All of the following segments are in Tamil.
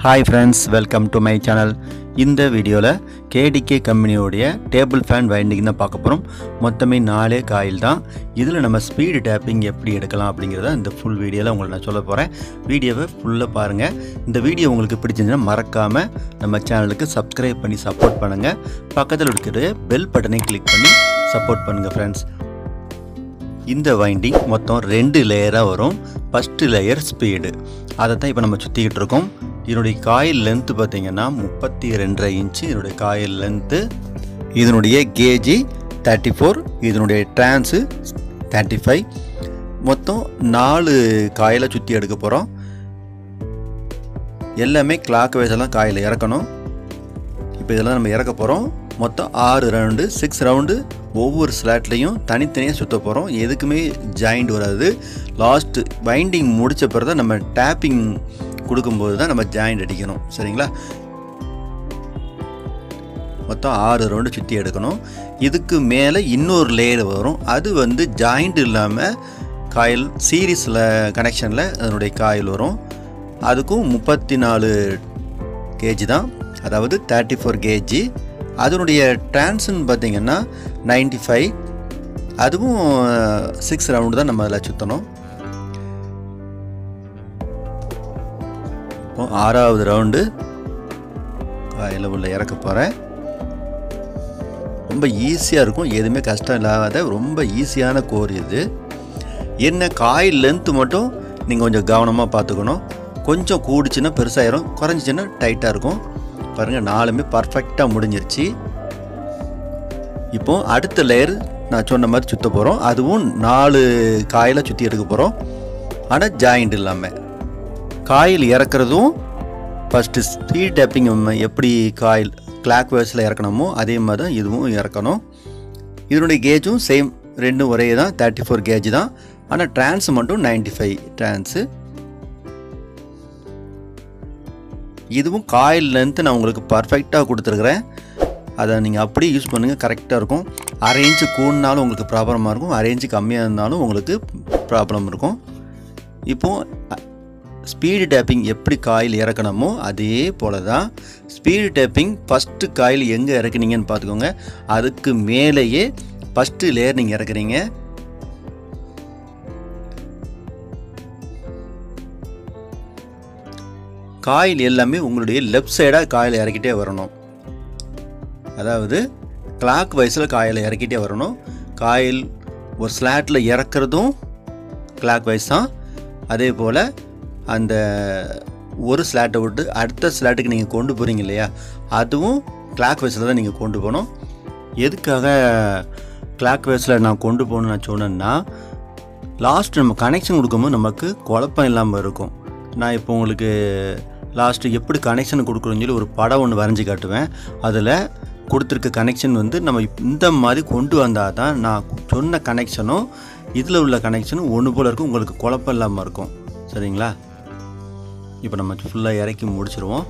Hi friends, welcome to my channel. இந்த வீடியோல KDK கம்பெனியோட டேபிள் ஃபேன் வைண்டிங் தான் பார்க்க போறோம். மொத்தமே 4 காயில் தான். இதுல நம்ம ஸ்பீட் டேப்பிங் எப்படி எடுக்கலாம் அப்படிங்கறத இந்த ஃபுல் வீடியோல உங்களுக்கு நான் சொல்ல போறேன். வீடியோவை ஃபுல்லா பாருங்க. இந்த வீடியோ உங்களுக்கு பிடிச்சிருந்தா மறக்காம நம்ம சேனலுக்கு Subscribe பண்ணி சப்போர்ட் பண்ணுங்க. பக்கத்துல இருக்கிற பெல் பட்டனை கிளிக் பண்ணி சப்போர்ட் பண்ணுங்க फ्रेंड्स. இந்த வைண்டிங் மொத்தம் 2 லேயரா வரும். First layer speed. அதை தான் இப்போ நம்ம சுத்திக்கிட்டு இருக்கோம். இதனுடைய காயில் லென்த் பார்த்தீங்கன்னா 32.5 இன்ச் இதனுடைய காயில் லென்த். இதனுடைய கேஜி 34, இதனுடைய டிரான்ஸ் 35. மொத்தம் 4 காயில சுத்தி எடுக்க போறோம். எல்லாமே கிளாக் வைஸெல்லாம் காயில் இறக்கணும். இப்போ இதெல்லாம் நம்ம இறக்க போறோம். மொத்தம் 6 ரவுண்டு, 6 ரவுண்டு ஒவ்வொரு ஸ்லாட்லையும் தனித்தனியாக சுற்ற போகிறோம். எதுக்குமே ஜாயிண்ட் வராது. லாஸ்ட் வைண்டிங் முடித்த பிறகு தான் நம்ம டேப்பிங் கொடுக்கும்போது தான் நம்ம ஜாயிண்ட் அடிக்கணும். சரிங்களா? மொத்தம் 6 ரவுண்டு சுற்றி எடுக்கணும். இதுக்கு மேலே இன்னொரு லேயர் வரும். அது வந்து ஜாயிண்ட் இல்லாமல் காயில் சீரீஸில் கனெக்ஷனில் அதனுடைய காயில் வரும். அதுக்கும் 34 கேஜி தான், அதாவது 34 கேஜி. அதனுடைய டிரான்ஸ்ன்னு பார்த்தீங்கன்னா 95. அதுவும் 6 ரவுண்டு தான் நம்ம அதில் சுற்றணும். இப்போ 6வது ரவுண்டு காயில் உள்ள இறக்க போகிறேன். ரொம்ப ஈஸியாக இருக்கும், எதுவுமே கஷ்டம் இல்லாத ரொம்ப ஈஸியான கோர் இது. என்ன காயில் லென்த்து மட்டும் நீங்கள் கொஞ்சம் கவனமாக பார்த்துக்கணும். கொஞ்சம் கூடிச்சுன்னா பெருசாகிடும், குறைஞ்சிச்சின்னா டைட்டாக இருக்கும். பாருங்கள், 4மே பர்ஃபெக்டாக முடிஞ்சிருச்சு. இப்போ அடுத்த லேயர் நான் சொன்ன மாதிரி சுற்ற போகிறோம். அதுவும் 4 காயில் சுற்றி எடுக்க போகிறோம், ஆனால் ஜாயிண்ட் இல்லாமல். காயில் இறக்குறதும் ஃபஸ்ட்டு ஸ்பீட் டேப்பிங் எப்படி காயில் கிளாக் வைஸில் இறக்கணுமோ அதே மாதிரி தான் இதுவும் இறக்கணும். இதனுடைய கேஜும் சேம், ரெண்டும் ஒரே தான், 34 கேஜ் தான். ஆனால் டிரான்ஸ் மட்டும் 95 டிரான்ஸு. இதுவும் காயில் லென்த்து நான் உங்களுக்கு பர்ஃபெக்டாக கொடுத்துருக்குறேன். அதை நீங்கள் அப்படியே யூஸ் பண்ணுங்கள், கரெக்டாக இருக்கும். 1/2 இன்ச்சு கூடினாலும் உங்களுக்கு ப்ராப்ளமாக இருக்கும், 1/2 இன்ச்சு கம்மியாக இருந்தாலும் உங்களுக்கு ப்ராப்ளம் இருக்கும். இப்போது ஸ்பீடு டேப்பிங் எப்படி காயில் இறக்கணுமோ அதே போல் தான் ஸ்பீடு டேப்பிங். ஃபஸ்ட்டு காயில் எங்கே இறக்குனீங்கன்னு பார்த்துக்கோங்க. அதுக்கு மேலேயே ஃபஸ்ட்டு லேயர் நீங்கள் இறக்குறீங்க. காயில் எல்லாமே உங்களுடைய லெஃப்ட் சைடாக காயில் இறக்கிட்டே வரணும். அதாவது கிளாக் வைஸில் காயில் இறக்கிட்டே வரணும். காயில் ஒரு ஸ்லாட்டில் இறக்குறதும் கிளாக் வைஸ் தான். அதே போல் அந்த ஒரு ஸ்லாட்டை விட்டு அடுத்த ஸ்லாட்டுக்கு நீங்கள் கொண்டு போகிறீங்க இல்லையா, அதுவும் கிளாக் வைஸில் தான் நீங்கள் கொண்டு போகணும். எதுக்காக கிளாக் வைஸில் நான் கொண்டு போகணுன்னு நான் சொன்னேன்னா, லாஸ்ட் நம்ம கனெக்ஷன் கொடுக்கும்போது நமக்கு குழப்பம் இல்லாமல் இருக்கும். நான் இப்போ உங்களுக்கு லாஸ்ட்டு எப்படி கனெக்ஷன் கொடுக்குறோன்னு சொல்லி ஒரு படம் ஒன்று வரைஞ்சி காட்டுவேன். அதில் கொடுத்துருக்க கனெக்ஷன் வந்து நம்ம இந்த மாதிரி கொண்டு வந்தால் தான் நான் சொன்ன கனெக்ஷனும் இதில் உள்ள கனெக்ஷனும் ஒன்று போல் இருக்கும், உங்களுக்கு குழப்பம் இல்லாமல் இருக்கும். சரிங்களா? இப்போ நம்ம ஃபுல்லாக இறக்கி முடிச்சிருவோம்.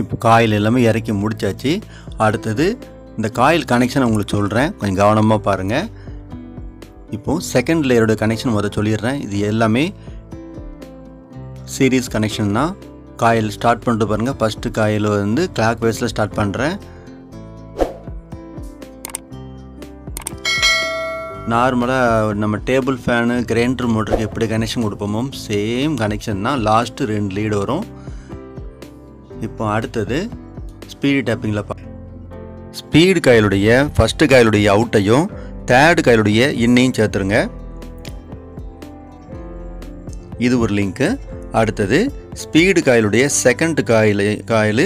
இப்போ காயில் எல்லாமே இறக்கி முடிச்சாச்சு. அடுத்தது இந்த காயில் கனெக்ஷன் உங்களுக்கு சொல்கிறேன், கொஞ்சம் கவனமாக பாருங்கள். இப்போது செகண்ட் லேயரோட கனெக்ஷன் முதல்ல சொல்லிடுறேன். இது எல்லாமே சீரீஸ் கனெக்ஷன் தான். காயில் ஸ்டார்ட் பண்ணிட்டு பாருங்கள். ஃபஸ்ட்டு காயில் வந்து கிளாக் வைஸில் ஸ்டார்ட் பண்ணுறேன். நார்மலாக நம்ம டேபிள் ஃபேனு கிரைண்டர் மோட்டருக்கு எப்படி கனெக்ஷன் கொடுப்போமோ சேம் கனெக்ஷன் தான். லாஸ்ட்டு 2 லீடு வரும். இப்போ அடுத்தது ஸ்பீடு டேப்பிங்கில் ஸ்பீடு காயிலுடைய ஃபஸ்ட்டு காயிலுடைய அவுட்டையும் தேர்டு காயிலுடைய இன்னையும் சேர்த்துருங்க. இது ஒரு லிங்க்கு. அடுத்தது ஸ்பீடு காயிலுடைய செகண்ட் காயில்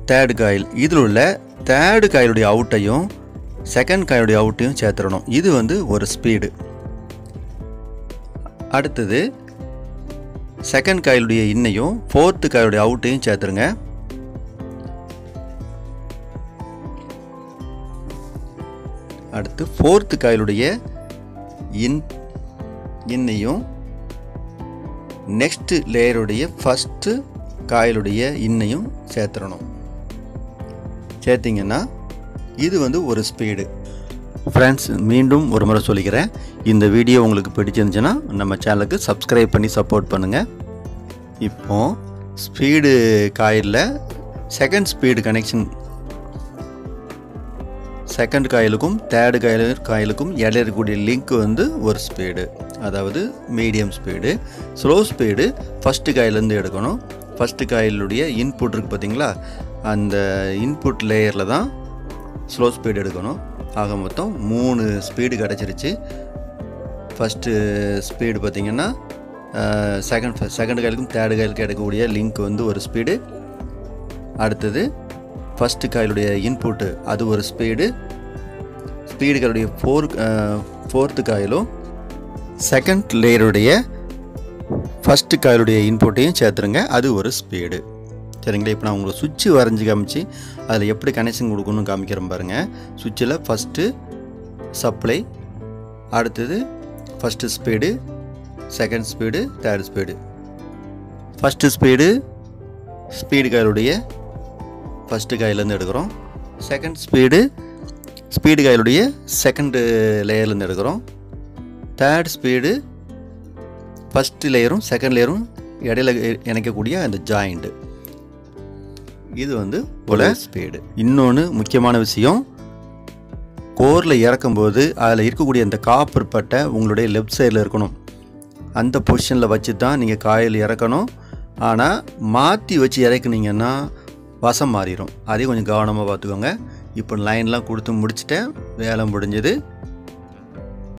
தேர்டு காயில், இதில் உள்ள தேர்டு காயிலுடைய அவுட்டையும் செகண்ட் காயிலுடைய அவுட்டையும் சேர்த்துடணும். இது வந்து ஒரு ஸ்பீடு. அடுத்தது செகண்ட் காயிலுடைய இன்னையும் ஃபோர்த்து காயிலுடைய அவுட்டையும் சேர்த்துருங்க. அடுத்து ஃபோர்த்து காயிலுடைய இன்னையும் நெக்ஸ்ட் லேயருடைய ஃபஸ்ட்டு காயிலுடைய இன்னையும் சேர்த்துடணும். சேர்த்திங்கன்னா இது வந்து ஒரு ஸ்பீடு. ஃப்ரெண்ட்ஸ், மீண்டும் ஒரு முறை சொல்லிக்கிறேன், இந்த வீடியோ உங்களுக்கு பிடிச்சிருந்துச்சுன்னா நம்ம சேனலுக்கு சப்ஸ்கிரைப் பண்ணி சப்போர்ட் பண்ணுங்கள். இப்போது ஸ்பீடு காயிலில் செகண்ட் ஸ்பீடு கனெக்ஷன், செகண்ட் காயிலுக்கும் தேர்டு காயிலுக்கும் இடையில இருக்கக்கூடிய லிங்க் வந்து ஒரு ஸ்பீடு, அதாவது medium speed. Slow speed first காயிலேருந்து எடுக்கணும். ஃபஸ்ட்டு காயிலுடைய இன்புட் இருக்குது பார்த்தீங்களா, அந்த இன்புட் லேயரில் தான் ஸ்லோ ஸ்பீடு எடுக்கணும். ஆக மொத்தம் 3 ஸ்பீடு கிடச்சிருச்சு. ஃபஸ்ட்டு ஸ்பீடு பார்த்திங்கன்னா செகண்ட் காயிலுக்கும் தேர்டு காயிலுக்கும் எடுக்கக்கூடிய லிங்க் வந்து ஒரு ஸ்பீடு. அடுத்தது ஃபஸ்ட்டு காயிலுடைய இன்புட்டு அது ஒரு ஸ்பீடு. ஸ்பீடு காயிலுடைய ஃபோர்த்து காயிலும் செகண்ட் லேயருடைய ஃபஸ்ட்டு காயிலுடைய இன்புட்டையும் சேர்த்துருங்க, அது ஒரு ஸ்பீடு. சரிங்களா? இப்போ நான் உங்களுக்கு சுவிட்சு வரைஞ்சி காமிச்சு அதில் எப்படி கனெக்ஷன் கொடுக்கணும்னு காமிக்கிறேன் பாருங்கள். சுவிட்சில் ஃபஸ்ட்டு சப்ளை, அடுத்தது first speed, second speed, third speed. First speed காயிலுடைய ஃபஸ்ட்டு காயிலேருந்து எடுக்கிறோம். செகண்ட் ஸ்பீடு காயிலுடைய செகண்டு லேயர்லேருந்து எடுக்கிறோம். தேர்ட் ஸ்பீடு ஃபஸ்ட்டு லேயரும் செகண்ட் லேயரும் இடையில இணைக்கக்கூடிய அந்த ஜாயிண்ட்டு, இது வந்து ஒரு ஸ்பீடு. இன்னொன்று முக்கியமான விஷயம், கோரில் இறக்கும்போது அதில் இருக்கக்கூடிய அந்த காப்பர் பட்டை உங்களுடைய லெஃப்ட் சைடில் இருக்கணும். அந்த பொசிஷனில் வச்சு தான் நீங்கள் காயில் இறக்கணும். ஆனால் மாற்றி வச்சு இறக்குனீங்கன்னா வசம் மாறிடும். அதையும் கொஞ்சம் கவனமாக பார்த்துக்கோங்க. இப்போ லைன்லாம் கொடுத்து முடிச்சிட்டேன், வேலை முடிஞ்சது.